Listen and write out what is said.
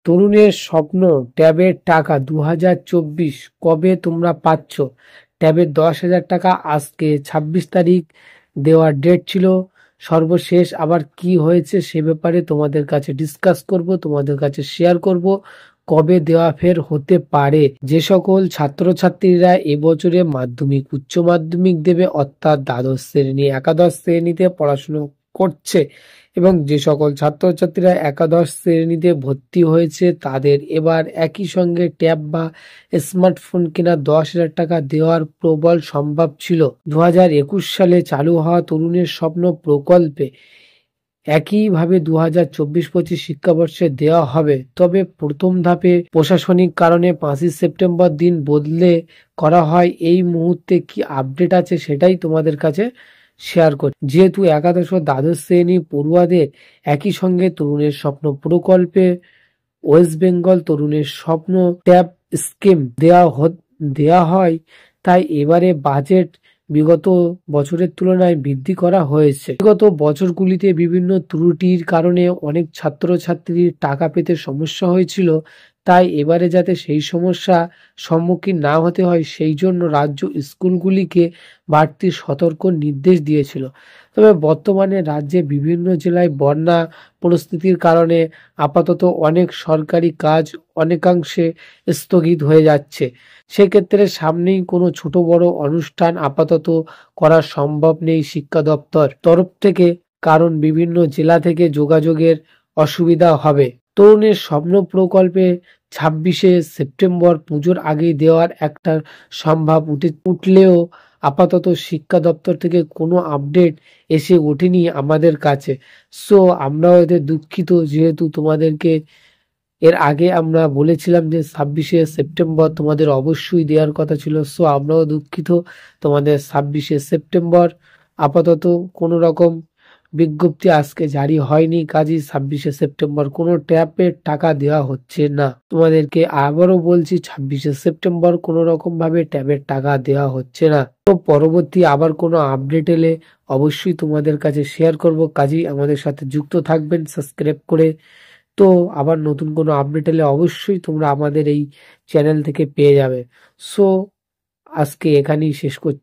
তরুণের স্বপ্ন ট্যাবের টাকা 2024 কবে তোমরা পাচ্ছ? ট্যাবের 10,000 টাকা আজকে 26 তারিখ দেওয়ার ডেট ছিল। সর্বশেষ আবার কি হয়েছে সে ব্যাপারে তোমাদের কাছে ডিসকাস করব, তোমাদের কাছে শেয়ার করব কবে দেওয়া ফের হতে পারে। যে সকল ছাত্রছাত্রীরা এবছরে মাধ্যমিক উচ্চ মাধ্যমিক দেবে অর্থাৎ দ্বাদশ শ্রেণী একাদশ শ্রেণীতে পড়াশুনো করছে এবং যে সকল ছাত্রছাত্রীরা একাদশ শ্রেণীতে ভর্তি হয়েছে তাদের এবার একই সঙ্গে ট্যাব বা স্মার্টফোন কেনার 10,000 টাকা দেওয়ার প্রবল সম্ভব ছিল। 2021 সালে চালু হওয়া তরুণের স্বপ্ন প্রকল্পে একইভাবে 2024-25 শিক্ষাবর্ষে দেওয়া হবে, তবে প্রথম ধাপে প্রশাসনিক কারণে 5ই সেপ্টেম্বর দিন বদলে করা হয়। এই মুহূর্তে কি আপডেট আছে সেটাই তোমাদের কাছে শেয়ার করি। যেহেতু একাদশ ও দ্বাদশ শ্রেণী পড়ুয়াদের একই সঙ্গে তরুণের স্বপ্ন প্রকল্পে ওয়েস্ট বেঙ্গল তরুণের স্বপ্ন ট্যাব স্কিম দেয়া হয়, তাই এবারে বাজেট বিগত বছরের তুলনায় বৃদ্ধি করা হয়েছে। বিগত বছরগুলিতে বিভিন্ন ত্রুটির কারণে অনেক ছাত্রছাত্রীর টাকা পেতে সমস্যা হয়েছিল, তাই এবারে যাতে সেই সমস্যা সম্মুখীন না হতে হয় সেই জন্য রাজ্য স্কুলগুলিকে বাড়তি সতর্ক নির্দেশ দিয়েছিল। তবে বর্তমানে রাজ্যে বিভিন্ন জেলায় বন্যা পরিস্থিতির কারণে আপাতত অনেক সরকারি কাজ অনেকাংশে স্থগিত হয়ে যাচ্ছে। সেক্ষেত্রে সামনেই কোনো ছোট বড় অনুষ্ঠান আপাতত করা সম্ভব নেই শিক্ষা দপ্তর তরফ থেকে, কারণ বিভিন্ন জেলা থেকে যোগাযোগের অসুবিধা হবে। তরুণের স্বপ্ন প্রকল্পে 26শে সেপ্টেম্বর পুজোর আগেই দেওয়ার একটা সম্ভব উঠলেও আপাতত শিক্ষা দপ্তর থেকে কোনো আপডেট এসে ওঠেনি আমাদের কাছে। সো আমরাও এতে দুঃখিত, যেহেতু তোমাদেরকে এর আগে আমরা বলেছিলাম যে 26শে সেপ্টেম্বর তোমাদের অবশ্যই দেওয়ার কথা ছিল। সো আমরাও দুঃখিত, তোমাদের 26শে সেপ্টেম্বর আপাতত কোনো রকম বিজ্ঞপ্তি আজকে জারি হয়নি, কাজেই 26শে সেপ্টেম্বর কোনো ট্যাবের টাকা দেওয়া হচ্ছে না। তোমাদেরকে আবারও বলছি 26শে সেপ্টেম্বর কোনো রকম ভাবে ট্যাবের টাকা দেওয়া হচ্ছে না। তো পরবর্তী আবার কোনো আপডেট এলে অবশ্যই তোমাদের কাছে শেয়ার করব, কাজেই আমাদের সাথে যুক্ত থাকবেন সাবস্ক্রাইব করে। তো আবার নতুন কোনো আপডেট এলে অবশ্যই তোমরা আমাদের এই চ্যানেল থেকে পেয়ে যাবে। সো আজকে এখানেই শেষ করছি।